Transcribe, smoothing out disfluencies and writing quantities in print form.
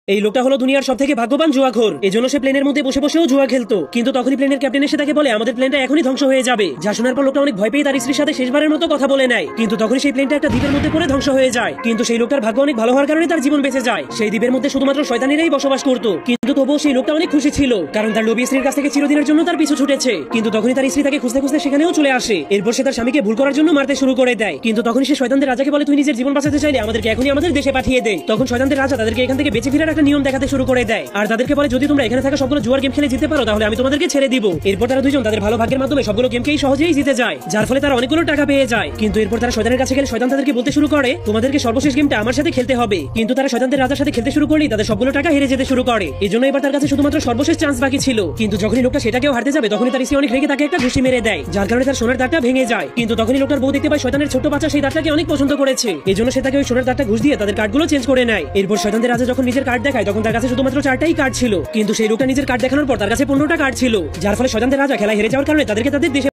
এই লোকটা হলো দুনিয়ার সবথেকে ভাগ্যবান জুয়াখোর। এজন্য সে প্লেনের মধ্যে বসে বসেও জুয়া খেলতো। কিন্তু তখনই প্লেনের ক্যাপ্টেন এসে তাকে বলে আমাদের প্লেনটা এখনই ধ্বংস হয়ে যাবে। যা শোনার পর লোকটা অনেক ভয় পেয়ে তার স্ত্রীর সাথে শেষবারের মতো কথা বলে নেয়। কিন্তু তখনই সেই প্লেনটা একটা দ্বীপের মধ্যে পড়ে ধ্বংস হয়ে যায়। কিন্তু সেই লোকটার ভাগ্য অনেক ভালো হওয়ার কারণে তার জীবন বেঁচে যায়। সেই দ্বীপের মধ্যে শুধুমাত্র শয়তানেরাই বসবাস করতো। কিন্তু তবুও সেই লোকটা অনেক খুশি ছিল, কারণ তার লোভী স্ত্রীর কাছ থেকে চিরদিনের জন্য তার পিছু ছুটেছে। কিন্তু তখনই তার স্ত্রী তাকে খুঁজতে খুঁজতে সেখানেও চলে আসে। এরপর সে তার স্বামীকে ভুল করার জন্য মারতে শুরু করে দেয়। কিন্তু তখনই সে শয়তানদের রাজাকে বলে তুই নিজের জীবন বাঁচাতে চাইলে আমাদেরকে এখনই আমাদের দেশে পাঠিয়ে দে। তখন শয়তানদের রাজা তাদেরকে এখান থেকে বেঁচে ফেরার একটা নিয়ম দেখাতে শুরু করে দেয়। আর তাদেরকে বলে যদি তোমরা এখানে থাকা সবগুলো জুয়ার গেম খেলে জিততে পারো তাহলে আমি তোমাদেরকে ছেড়ে দিব। এরপর তারা দুইজন তাদের ভালো ভাগ্যের মাধ্যমে সবগুলো গেমকেই সহজেই জিতে যায়, যার ফলে তারা অনেকগুলো টাকা পেয়ে যায়। কিন্তু এরপর তারা শয়তানের কাছে গেলে শয়তান তাদেরকে বলতে শুরু করে তোমাদেরকে সর্বশেষ গেমটা আমার সাথে খেলতে হবে। কিন্তু তারা শয়তানদের রাজার সাথে খেলতে শুরু করলেই তাদের সবগুলো টাকা হেরে যেতে শুরু করে। এজন্য এবার তার কাছে শুধুমাত্র সর্বশেষ চান্স বাকি ছিল। কিন্তু যখনই লোকটা সেটাকেও হারতে যাবে তখনই তার স্ত্রী অনেক রেগে তাকে একটা ঘুষি মেরে দেয়, যার কারণে তার সোনার দাঁতটা ভেঙে যায়। কিন্তু তখনই লোকটার বউ দেখতে পায় শয়তানের ছোট বাচ্চা সেই দাঁতটাকে অনেক পছন্দ করেছে। এজন্য সে তাকে ওই সোনার দাঁতটা ঘুষ দিয়ে তাদের কার্ডগুলো চেঞ্জ করে নেয়। এরপর শয়তানদের রাজা যখন নিজের কার্ড দেখায় তখন তার কাছে শুধুমাত্র 4টাই কার্ড ছিল। কিন্তু সেই লোকটা নিজের কার্ড দেখানোর পর তার কাছে 15টা কার্ড ছিল, যার ফলে শয়তানদের রাজা খেলায় হেরে যাওয়ার কারণে তাদেরকে তাদের দেশে